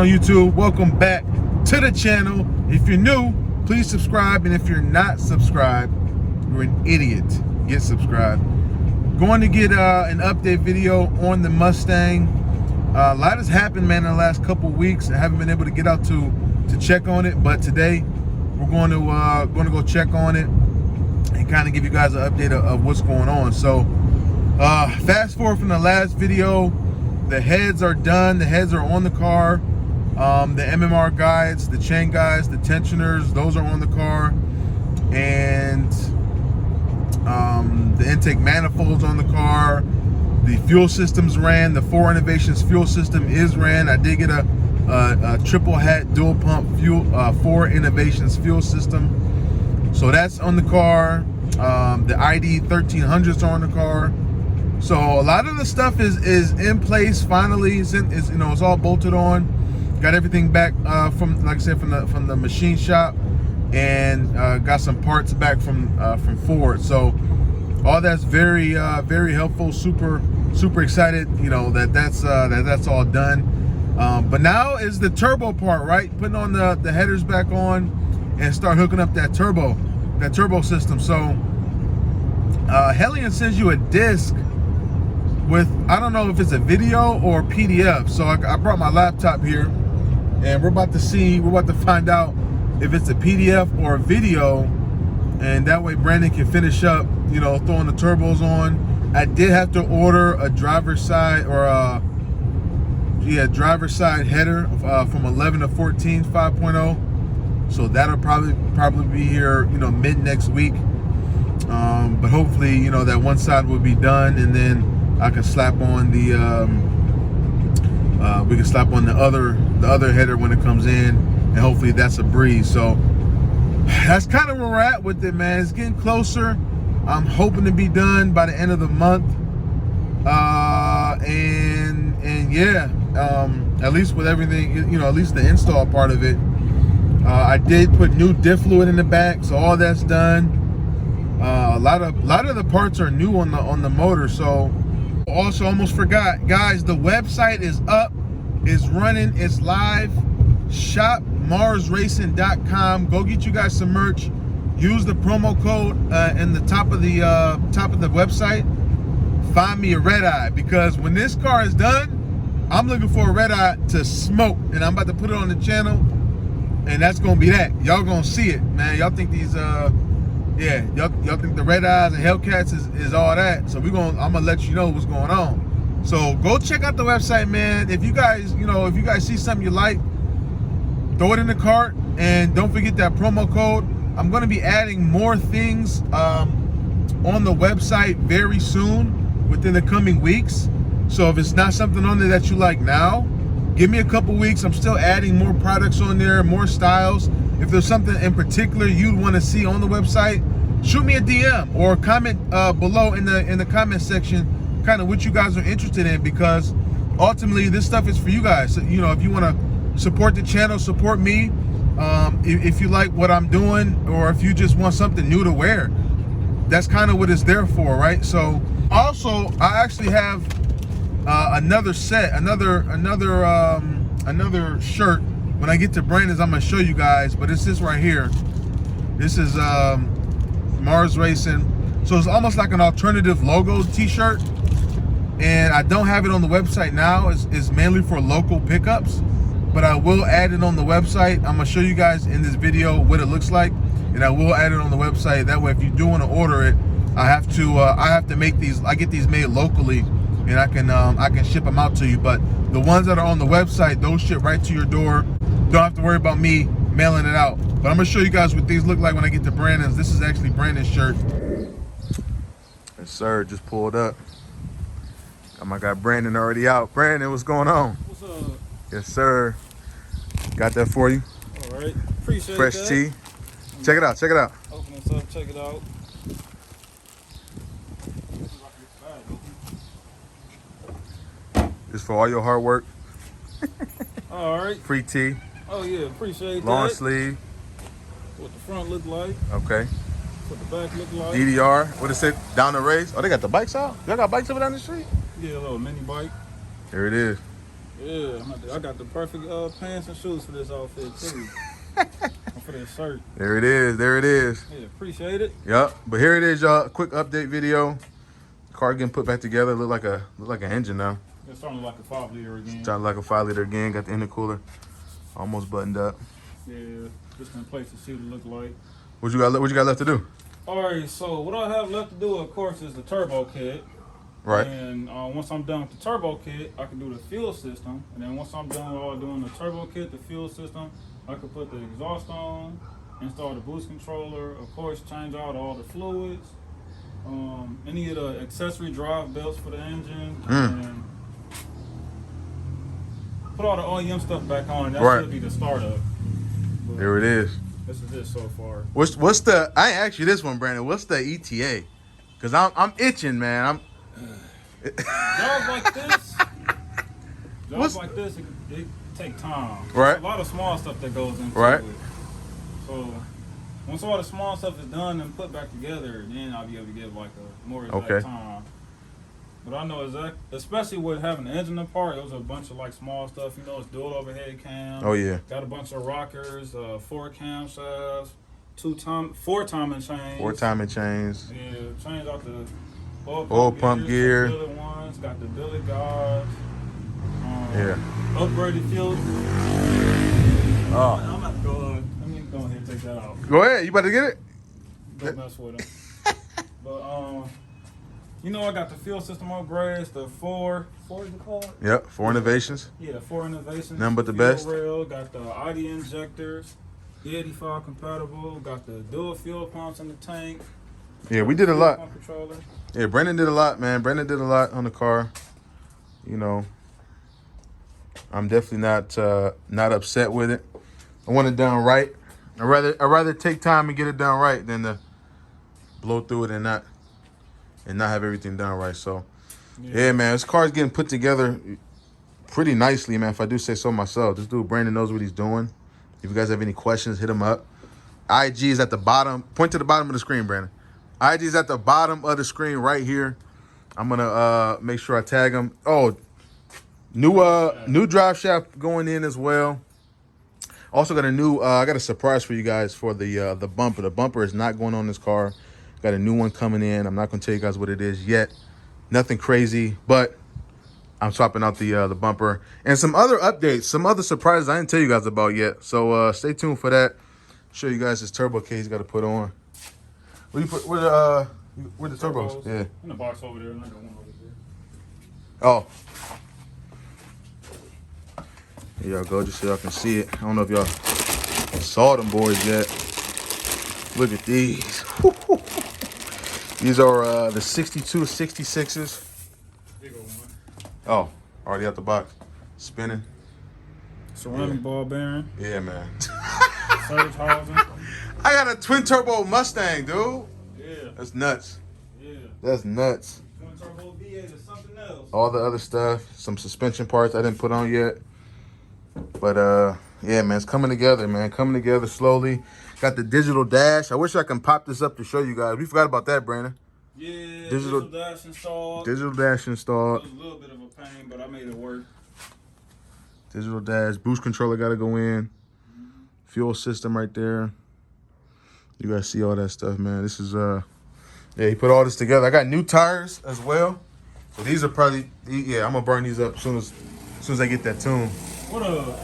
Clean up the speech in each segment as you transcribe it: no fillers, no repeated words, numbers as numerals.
on YouTube? Welcome back to the channel. If you're new, please subscribe, and if you're not subscribed, you're an idiot. Get subscribed. Going to get an update video on the Mustang. A lot has happened, man, in the last couple weeks. I haven't been able to get out to check on it, but today we're going to go check on it and kind of give you guys an update of what's going on. So fast forward from the last video, the heads are done. The heads are on the car. The MMR guides, the chain guides, the tensioners, those are on the car. And the intake manifolds on the car. The fuel systems ran. The 4 Innovations fuel system is ran. I did get a triple hat dual pump fuel 4 Innovations fuel system. So that's on the car. The ID 1300s are on the car. So a lot of the stuff is in place finally. It's all bolted on. Got everything back from, like I said, from the machine shop, and got some parts back from Ford. So all that's very helpful. Super excited. That's all done. But now is the turbo part, right? Putting on the headers back on and start hooking up that turbo system. So Hellion sends you a disc with, I don't know if it's a video or PDF. So I brought my laptop here, and we're about to find out if it's a PDF or a video, and that way Brandon can finish up, throwing the turbos on. I did have to order a driver's side driver's side header from 11 to 14 5.0. So that'll probably be here, mid next week. But hopefully, that one side will be done, and then I can slap on the we can slap on the other header when it comes in, and hopefully that's a breeze. So that's kind of where we're at with it, man. It's getting closer. I'm hoping to be done by the end of the month. And yeah, at least with everything, at least the install part of it. I did put new diff fluid in the back, so all that's done. A lot of the parts are new on the motor. So also almost forgot, guys, the website is up, it's running, it's live. shopmarsracing.com. Go get you guys some merch. Use the promo code in the top of the website. Find me a red eye, because when this car is done, I'm looking for a red eye to smoke, and I'm about to put it on the channel, and that's gonna be that. Y'all gonna see it, man. Y'all think these y'all think the red eyes and Hellcats is all that. So I'm gonna let you know what's going on. So go check out the website, man. If you guys see something you like, throw it in the cart, and don't forget that promo code. I'm gonna be adding more things on the website very soon, within the coming weeks. So if it's not something on there that you like now, give me a couple weeks. I'm still adding more products on there, more styles. If there's something in particular you'd want to see on the website, shoot me a DM or comment below in the comment section, kind of what you guys are interested in, because ultimately this stuff is for you guys. So, if you want to support the channel, support me. If you like what I'm doing, or if you just want something new to wear, that's kind of what it's there for, right? So also, I actually have another set, another shirt. When I get to Brandon's, I'm gonna show you guys, but it's this right here. This is Mars Racing. So it's almost like an alternative logo t-shirt, and I don't have it on the website now. It's mainly for local pickups, but I will add it on the website. I'm gonna show you guys in this video what it looks like, and I will add it on the website. That way, if you do want to order it, I have to make these. I get these made locally, and I can ship them out to you. But the ones that are on the website, those ship right to your door. Don't have to worry about me mailing it out. But I'm gonna show you guys what these look like when I get to Brandon's. This is actually Brandon's shirt. Yes, sir. Just pulled up. Got my guy Brandon already out. Brandon, what's going on? What's up? Yes, sir. Got that for you. All right. Appreciate Fresh that. tea. Check it out. Check it out. Open this up. Check it out. This is for all your hard work. All right. Free tea. Oh yeah, appreciate Long that. sleeve. What the front look like. Okay. What the back look like. DDR. What is it? Down the race. Oh, they got the bikes out? Y'all got bikes over down the street? Yeah, a little mini bike. There it is. Yeah, I got the perfect pants and shoes for this outfit too. And for this shirt. There it is. There it is. Yeah, appreciate it. Yep. But here it is, y'all. Quick update video. Car getting put back together. Look like an engine now. It's starting like a 5-liter again. Starting like a 5-liter again. Got the intercooler almost buttoned up. Yeah, just in place to see what it look like. What you got left to do? All right, so what I have left to do, of course, is the turbo kit. Right. And once I'm done with the turbo kit, I can do the fuel system. And then once I'm done with all doing the turbo kit, the fuel system, I can put the exhaust on, install the boost controller, of course, change out all the fluids, any of the accessory drive belts for the engine, and put all the OEM stuff back on. And that should be the startup. But there it is. this is it so far. What's the? I asked you this one, Brandon. What's the ETA? Cause I'm itching, man. Jobs like this, it take time. Right. There's a lot of small stuff that goes into Right. it. So once all the small stuff is done and put back together, then I'll be able to give like a more exact time. But I know especially with having the engine apart, it was a bunch of like small stuff. You know, it's dual overhead cam. Oh yeah. Got a bunch of rockers, 4 camshafts, 4 timing chains. 4 timing chains. Yeah, change out the oil pump gear. Billet ones, got the billet guides. Yeah. Upgraded fuel. Oh. I'm about to go. Let me go ahead and take that out. Go ahead. You about to get it? Don't mess with them. But you know, I got the fuel system upgrades. The 4 is it called? Yep. 4 innovations. Yeah, 4 innovations. None but the fuel best. Rail, got the ID injectors. E85 compatible. Got the dual fuel pumps in the tank. Yeah, we did a lot. Pump controller. Yeah, Brandon did a lot, man. Brandon did a lot on the car. You know, I'm definitely not upset with it. I want it done right. I'd rather take time and get it done right than to blow through it and not have everything done right. So, yeah, man, this car's getting put together pretty nicely, man. If I do say so myself, this dude Brandon knows what he's doing. If you guys have any questions, hit him up. IG is at the bottom. Point to the bottom of the screen, Brandon. IG is at the bottom of the screen right here. I'm gonna make sure I tag him. Oh, new drive shaft going in as well. Also got a new. I got a surprise for you guys for the bumper. The bumper is not going on this car. Got a new one coming in. I'm not gonna tell you guys what it is yet. Nothing crazy, but I'm swapping out the bumper and some other updates, some other surprises I didn't tell you guys about yet. So stay tuned for that. Show you guys this turbo case got to put on. Where the turbos? Yeah. In the box over there, and I got one over there. Oh. Here y'all go, just so y'all can see it. I don't know if y'all saw them boys yet. Look at these. These are the 62 66s. Big old one. Oh, already out the box. Spinning. Ceramic ball bearing. Yeah, man. Surge housing. I got a twin turbo Mustang, dude. Yeah. That's nuts. Yeah. That's nuts. Twin turbo V8 is something else. All the other stuff, some suspension parts I didn't put on yet. But yeah, man, it's coming together, man. Coming together slowly. Got the digital dash. I wish I can pop this up to show you guys. We forgot about that, Brandon. Yeah, Digital dash installed. Digital dash installed. It was a little bit of a pain, but I made it work. Digital dash. Boost controller got to go in. Fuel system right there. You guys see all that stuff, man. This is yeah, he put all this together. I got new tires as well. So these are probably, yeah, I'm gonna burn these up as soon as I get that tune. What up?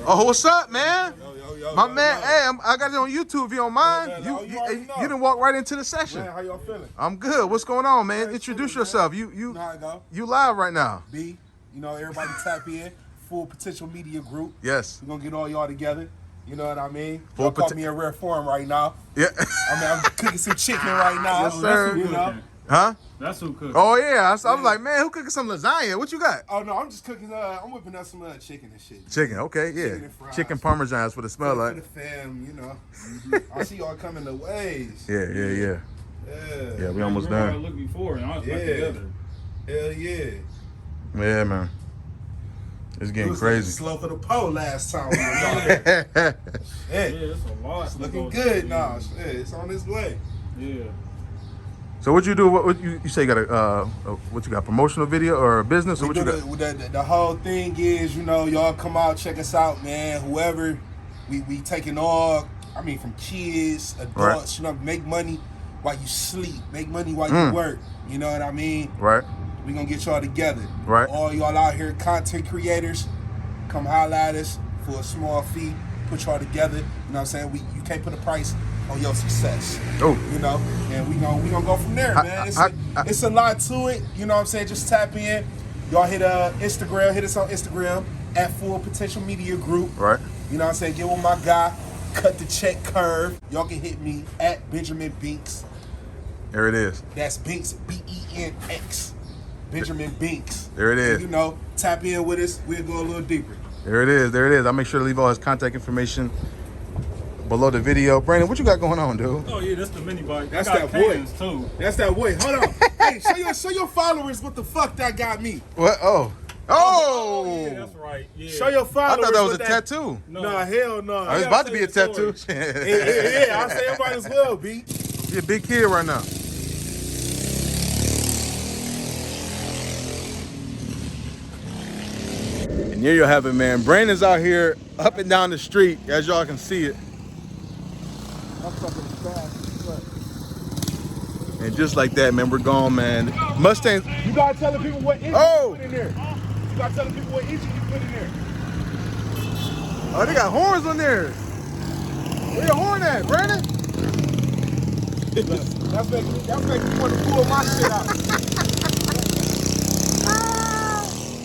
Oh, what's up, man? Yo, My man, hey, I got it on YouTube if you don't mind. Yeah, man, You didn't walk right into the session. Man, how y'all feeling? I'm good. What's going on, man? Man, Introduce chilling, yourself. man. You You know how I go. you live right now. B, you know, everybody tap in. Full potential media group. Yes. We're gonna get all y'all together. You know what I mean? Full Y'all caught me in rare form right now. Yeah. I mean, I'm cooking some chicken right now. Yes, sir. You know? Huh? That's who cooked. Oh yeah. I was like, man, who cooking some lasagna? What you got? Oh no, I'm just cooking. I'm whipping up some chicken and shit. Chicken. Okay, yeah. Chicken and fries. Chicken parmesans for the smell For like. the fam, you know. I see y'all coming the ways. Yeah. Yeah. Yeah, we almost I done. looked before, and I was back Yeah. together. Hell yeah. Yeah, man. It's It getting was crazy. slope of the pole last time we were on. Yeah, Hey, it's a lot. it's looking that goes good into now. it. Shit, it's on its way. Yeah. So what you do? What you say? You got a what you got? Promotional video or a business or what you got? The whole thing is, you know, y'all come out, check us out, man. Whoever, we taking all, I mean, from kids, adults, you know, make money while you sleep, make money while you work. You know what I mean? Right. We gonna get y'all together. Right. All y'all out here, content creators, come holla at us for a small fee. Put y'all together. You know what I'm saying? You can't put a price on your success. Oh. You know, and we gonna go from there, man. It's a lot to it. You know what I'm saying? Just tap in. Y'all hit Instagram. Hit us on Instagram at Full Potential Media Group. Right. You know what I'm saying? Get with my guy. Cut the check curve. Y'all can hit me at Benjamin Binks. There it is. That's Binks, BENX. Benjamin Binks. There it is. And, you know, tap in with us. We'll go a little deeper. There it is. There it is. I'll make sure to leave all his contact information below the video. Brandon, what you got going on, dude? Oh yeah, that's the mini bike. That's I got that boy. cans too. That's that boy. Hold on. Hey, show your followers what the fuck that got me. What? Oh. Oh. Yeah, that's right. Yeah. Show your I followers. thought that was a what tattoo. No. Nah, hell no. Oh, it's about to be a tattoo. Yeah, I say it might as well be. You're a big kid right now. And there you have it, man. Brandon's out here up and down the street, as y'all can see it. I'm fucking fast. Look. And just like that, man, we're gone, man. Mustangs. You gotta tell the people what engine you put in there. You gotta tell the people what engine you put in there. Oh, they got horns on there. Where your horn at, Brandon? That's making me want to pull my shit out.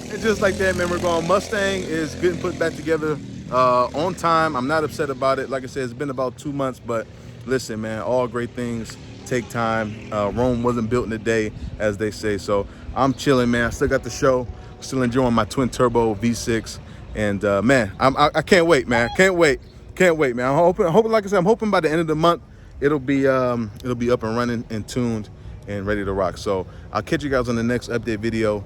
And just like that, man, we're gone. Mustang is getting put back together on time. I'm not upset about it. Like I said, it's been about 2 months, but listen, man, all great things take time. Rome wasn't built in a day, as they say. So I'm chilling, man. I still got the show. Still enjoying my twin turbo V6. And man, I can't wait, man. Can't wait, man. I'm hoping, like I said, I'm hoping by the end of the month it'll be up and running and tuned and ready to rock. So I'll catch you guys on the next update video.